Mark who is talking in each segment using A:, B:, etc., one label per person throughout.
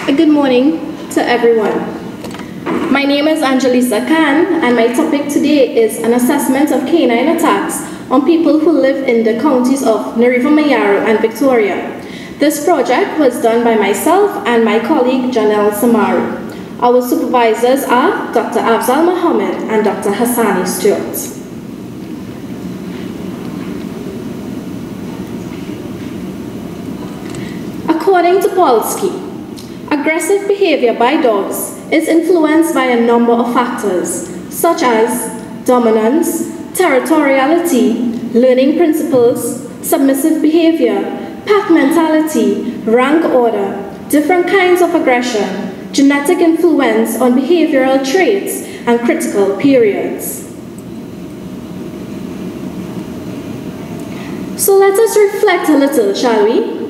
A: Good morning to everyone. My name is Angelisa and my topic today is an assessment of canine attacks on people who live in the counties of Nareva Mayaro and Victoria. This project was done by myself and my colleague Janelle Samaru. Our supervisors are Dr. Afzal Mohammed and Dr. Hassani Stewart. According to Polsky, aggressive behavior by dogs is influenced by a number of factors, such as dominance, territoriality, learning principles, submissive behavior, pack mentality, rank order, different kinds of aggression, genetic influence on behavioral traits, and critical periods. So let us reflect a little, shall we?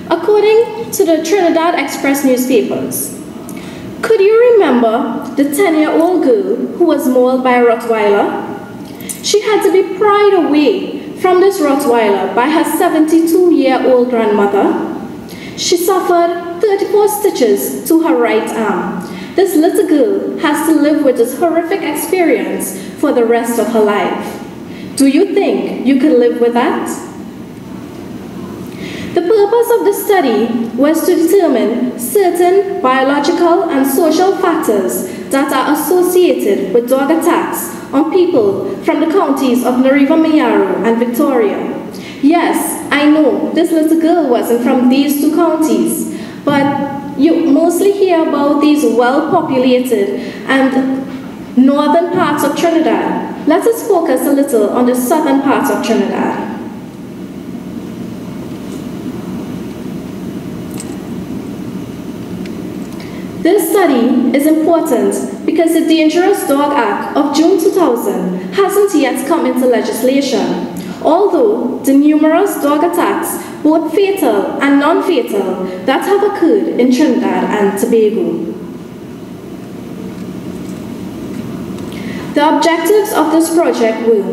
A: According to the Trinidad Express newspapers, could you remember the 10-year-old girl who was mauled by a Rottweiler? She had to be pried away from this Rottweiler by her 72-year-old grandmother. She suffered 34 stitches to her right arm. This little girl has to live with this horrific experience for the rest of her life. Do you think you could live with that? The purpose of the study was to determine certain biological and social factors that are associated with dog attacks on people from the counties of Nareva Mayaro and Victoria. Yes, I know this little girl wasn't from these two counties, but you mostly hear about these well-populated and northern parts of Trinidad. Let us focus a little on the southern parts of Trinidad. This study is important because the Dangerous Dog Act of June 2000 hasn't yet come into legislation, although the numerous dog attacks, both fatal and non-fatal, that have occurred in Trinidad and Tobago. The objectives of this project were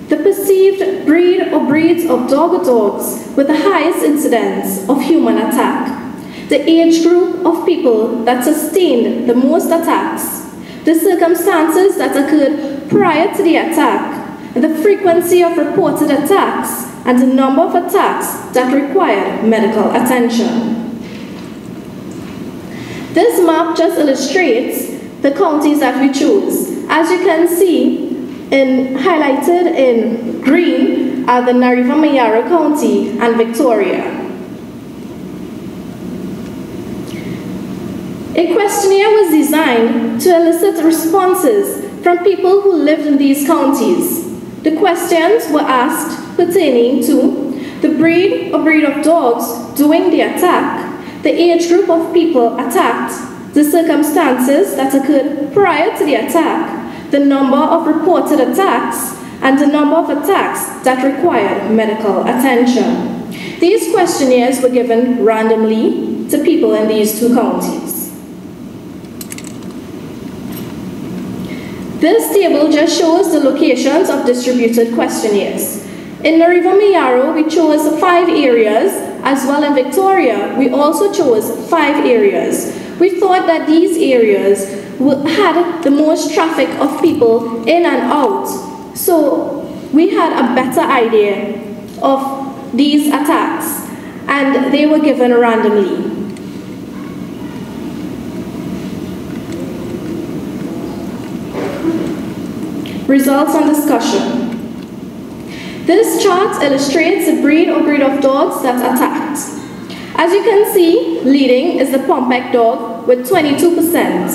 A: the perceived breed or breeds of dog or dogs with the highest incidence of human attack, the age group of people that sustained the most attacks, the circumstances that occurred prior to the attack, and the frequency of reported attacks, and the number of attacks that required medical attention. This map just illustrates the counties that we chose. As you can see, highlighted in green are the Nareva Mayaro County and Victoria. A questionnaire was designed to elicit responses from people who lived in these counties. The questions were asked pertaining to the breed or breed of dogs during the attack, the age group of people attacked, the circumstances that occurred prior to the attack, the number of reported attacks, and the number of attacks that required medical attention. These questionnaires were given randomly to people in these two counties. This table just shows the locations of distributed questionnaires. In Nareva Mayaro, we chose 5 areas, as well in Victoria, we also chose 5 areas. We thought that these areas had the most traffic of people in and out, so we had a better idea of these attacks, and they were given randomly. Results and discussion. This chart illustrates the breed or breed of dogs that attacked. As you can see, leading is the Pompec dog with 22%,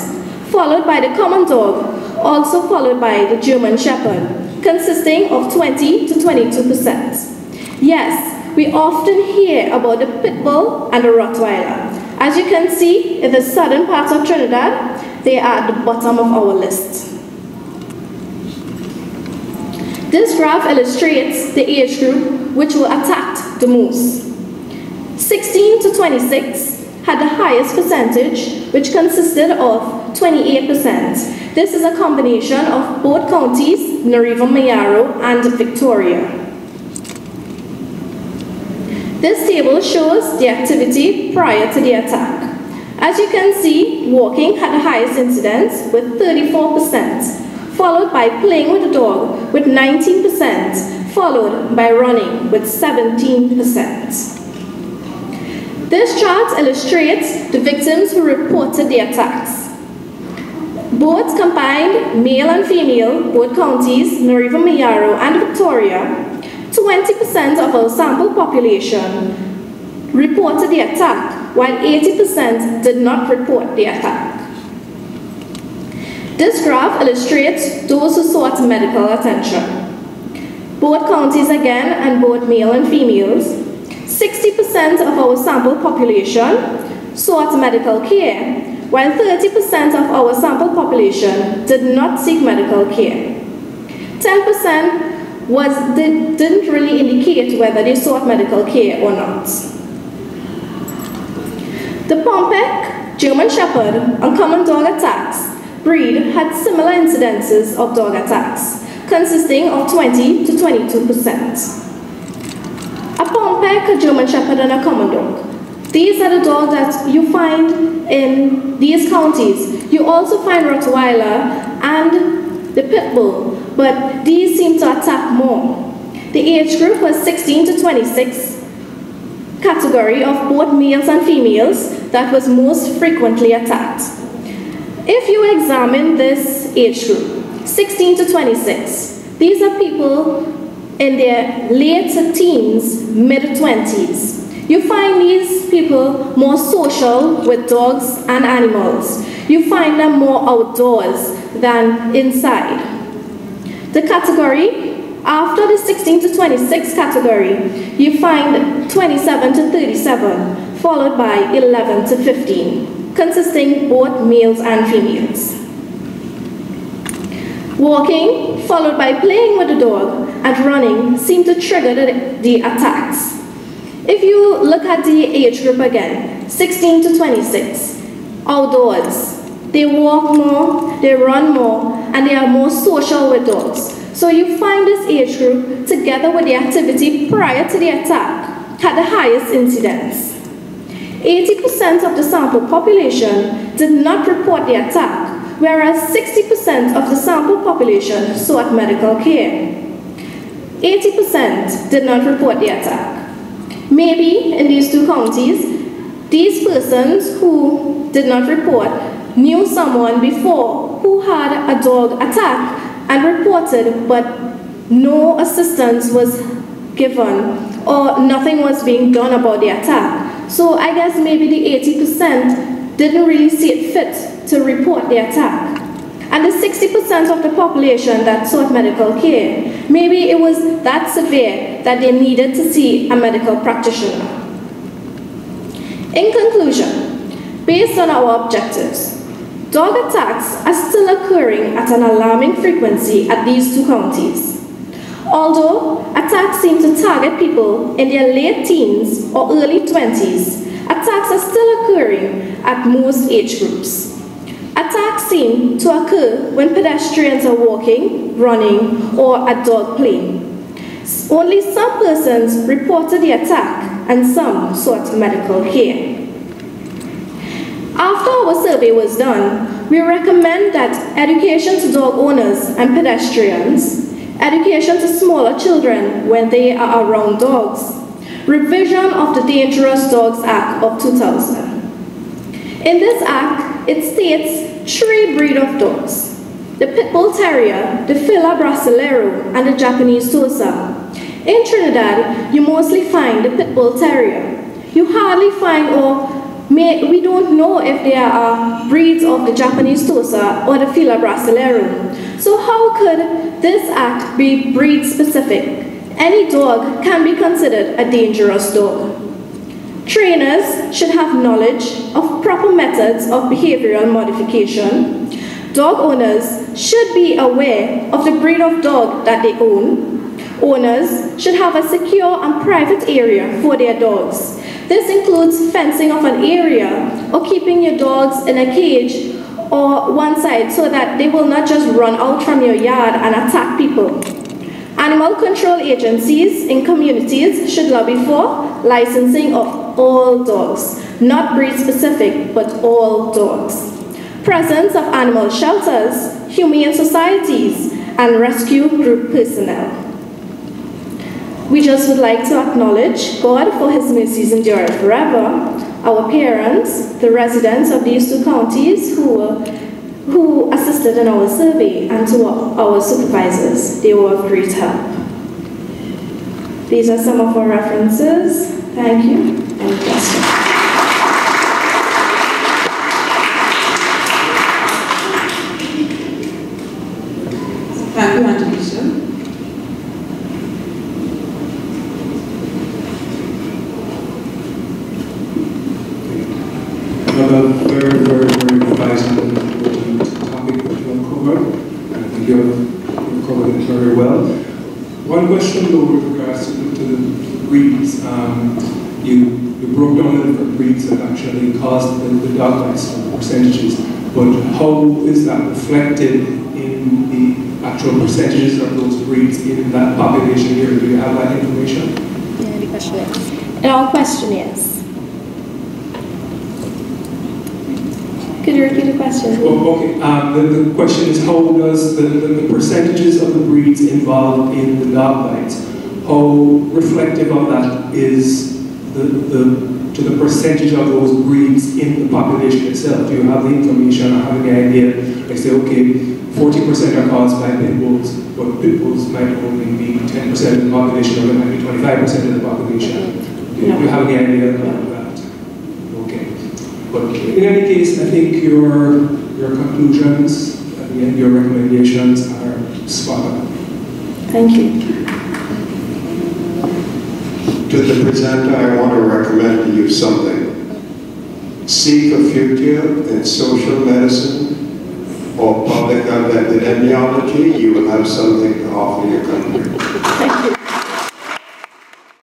A: followed by the common dog, also followed by the German Shepherd, consisting of 20 to 22%. Yes, we often hear about the Pit Bull and the Rottweiler. As you can see, in the southern parts of Trinidad, they are at the bottom of our list. This graph illustrates the age group which were attacked the most. 16 to 26 had the highest percentage, which consisted of 28%. This is a combination of both counties, Nareva Mayaro and Victoria. This table shows the activity prior to the attack. As you can see, walking had the highest incidence with 34%, followed by playing with the dog with 19%, followed by running with 17%. This chart illustrates the victims who reported the attacks. Both combined, male and female, both counties, Northern Mayaro and Victoria, 20% of our sample population reported the attack, while 80% did not report the attack. This graph illustrates those who sought medical attention. Both counties again, and both male and females, 60% of our sample population sought medical care, while 30% of our sample population did not seek medical care. 10% didn't really indicate whether they sought medical care or not. The Pompek, German Shepherd, and common dog attacks breed had similar incidences of dog attacks, consisting of 20 to 22%. A Pompek, a German Shepherd, and a common dog. These are the dogs that you find in these counties. You also find Rottweiler and the Pit Bull, but these seem to attack more. The age group was 16 to 26, category of both males and females that was most frequently attacked. If you examine this age group, 16 to 26, these are people in their late teens, mid-20s. You find these people more social with dogs and animals. You find them more outdoors than inside. The category, after the 16 to 26 category, you find 27 to 37, followed by 11 to 15, consisting both males and females. Walking, followed by playing with the dog, and running seem to trigger the attacks. If you look at the age group again, 16 to 26, outdoors, they walk more, they run more, and they are more social with dogs. So you find this age group, together with the activity prior to the attack, had the highest incidence. 80% of the sample population did not report the attack, whereas 60% of the sample population sought medical care. 80% did not report the attack. Maybe in these two counties, these persons who did not report knew someone before who had a dog attack and reported, but no assistance was given or nothing was being done about the attack. So I guess maybe the 80% didn't really see it fit to report the attack. And the 60% of the population that sought medical care, maybe it was that severe that they needed to see a medical practitioner. In conclusion, based on our objectives, dog attacks are still occurring at an alarming frequency at these two counties. Although attacks seem to target people in their late teens or early 20s, attacks are still occurring at most age groups. Attacks seem to occur when pedestrians are walking, running, or a dog playing. Only some persons reported the attack and some sought medical care. After our survey was done, we recommend that education to dog owners and pedestrians, education to smaller children when they are around dogs, revision of the Dangerous Dogs Act of 2000. In this act, it states 3 breeds of dogs: the Pit Bull Terrier, the Fila Brasileiro, and the Japanese Tosa. In Trinidad, you mostly find the Pit Bull Terrier. You hardly find, we don't know if there are breeds of the Japanese Tosa or the Fila Brasileiro. So how could this act be breed specific? Any dog can be considered a dangerous dog. Trainers should have knowledge of proper methods of behavioral modification. Dog owners should be aware of the breed of dog that they own. Owners should have a secure and private area for their dogs. This includes fencing of an area or keeping your dogs in a cage or one side so that they will not just run out from your yard and attack people. Animal control agencies in communities should lobby for licensing of all dogs. not breed specific, but all dogs. Presence of animal shelters, humane societies, and rescue group personnel. We just would like to acknowledge God for his mercies endure forever, our parents, the residents of these two counties who assisted in our survey, and to our supervisors. They were of great help. These are some of our references. Thank you. Any questions?
B: Thank you, Angelisa.
C: Another very vital and important topic that you uncovered. I think you've covered it very well. One question though with regards to the breeds. You broke down the different breeds that actually caused the dog bites and percentages, but how is that reflected in the actual percentages of those breeds in that population here? Do you have that information?
A: Yeah, the question is. And our question is. Could you repeat the question?
C: Oh, okay. The question is, how does the percentages of the breeds involved in the dog bites, how reflective of that is to the percentage of those breeds in the population itself? Do you have the information or have any idea? Like say, okay, 40% are caused by pit bulls, but pit bulls might only be 10% of the population, or it might be 25% of the population. Do you have any idea about that? Okay. But in any case, I think your conclusions, at the end, your recommendations are spot on.
A: Thank you.
D: To the presenter, I want to recommend to you something. Seek a future in social medicine or public health epidemiology. You will have something to offer your country.
A: Thank you.